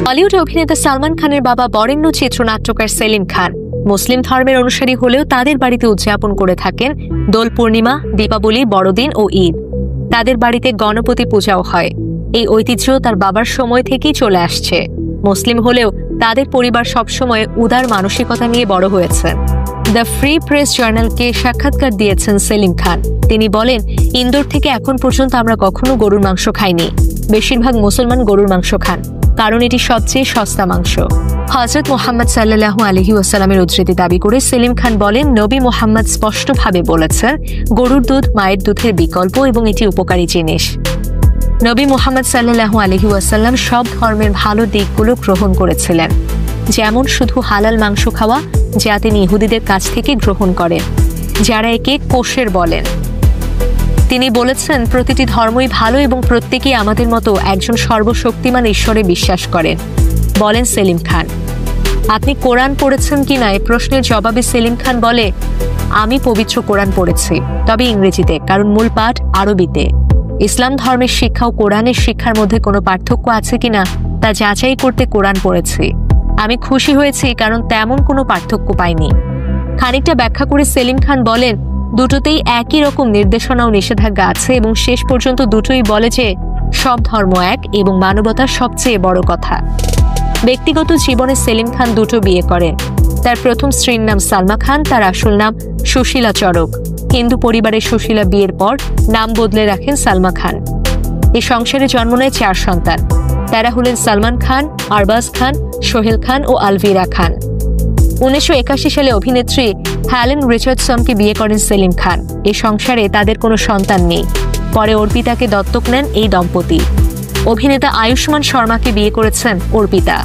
বলিউড অভিনেতা সালমান খানের বাবা বরেণ্য চিত্রনাট্যকার সেলিম খান মুসলিম ধর্মের অনুসারী হলেও তাদের বাড়িতে উদযাপন করে থাকেন দোল পূর্ণিমা, দীপাবলি, বড়দিন ও ঈদ। তাদের বাড়িতে গণপতি পূজাও হয়। এই ঐতিহ্য তার বাবার সময় থেকেই চলে আসছে। মুসলিম হলেও তাদের পরিবার সবসময় উদার মানসিকতা নিয়ে বড় হয়েছেন। দ্য ফ্রি প্রেস জার্নালকে সাক্ষাৎকার দিয়েছেন সেলিম খান। তিনি বলেন, ইন্দোর থেকে এখন পর্যন্ত আমরা কখনো গরুর মাংস খাইনি। বেশিরভাগ মুসলমান গরুর মাংস খান, কারণ এটি সবচেয়ে সস্তা মাংস। হযরত মুহাম্মদ সাল্লাল্লাহু আলাইহি ওয়াসাল্লামের উদ্ধৃতি দাবি করে সেলিম খান বলেন, নবী মুহাম্মদ স্পষ্টভাবে বলেছেন, গরুর দুধ মায়ের দুধের বিকল্প এবং এটি উপকারী জিনিস। নবী মুহাম্মদ সাল্লাল্লাহু আলাইহি ওয়াসাল্লাম সব ধর্মের ভালো দিকগুলো গ্রহণ করেছিলেন, যেমন শুধু হালাল মাংস খাওয়া, যা তিনি ইহুদিদের কাছ থেকে গ্রহণ করেন, যারা একে কোশের বলেন। তিনি বলেছেন, প্রতিটি ধর্মই ভালো এবং প্রত্যেকেই আমাদের মতো একজন সর্বশক্তিমান ঈশ্বরে বিশ্বাস করেন। বলেন সেলিম খান। আপনি কোরআন পড়েছেন কিনা এই প্রশ্নের জবাবে সেলিম খান বলে, আমি পবিত্র কোরআন পড়েছি, তবে ইংরেজিতে, কারণ মূল পাঠ আরবিতে। ইসলাম ধর্মের শিক্ষা ও কোরআনের শিক্ষার মধ্যে কোনো পার্থক্য আছে কিনা তা যাচাই করতে কোরআন পড়েছি। আমি খুশি হয়েছি কারণ তেমন কোনো পার্থক্য পাইনি। খানিকটা ব্যাখ্যা করে সেলিম খান বলেন, দুটোতেই একই রকম নির্দেশনা ও নিষেধাজ্ঞা আছে এবং শেষ পর্যন্ত দুটোই বলে যে সব ধর্ম এক এবং মানবতা সবচেয়ে বড় কথা। ব্যক্তিগত জীবনে সেলিম খান দুটো বিয়ে করেন। তার প্রথম স্ত্রীর নাম সালমা খান, তার আসল নাম সুশীলা চরক। হিন্দু পরিবারের সুশীলা বিয়ের পর নাম বদলে রাখেন সালমা খান। এই সংসারে জন্ম নেয় 4 সন্তান। তারা হলেন সালমান খান, আরবাজ খান, সোহেল খান ও আলভিরা খান। 1981 সালে অভিনেত্রী হ্যালেন রিচার্ডসনকে বিয়ে করেন সেলিম খান। এই সংসারে তাদের কোনো সন্তান নেই। পরে অর্পিতাকে দত্তক নেন এই দম্পতি। অভিনেতা আয়ুষ্মান শর্মাকে বিয়ে করেছেন অর্পিতা।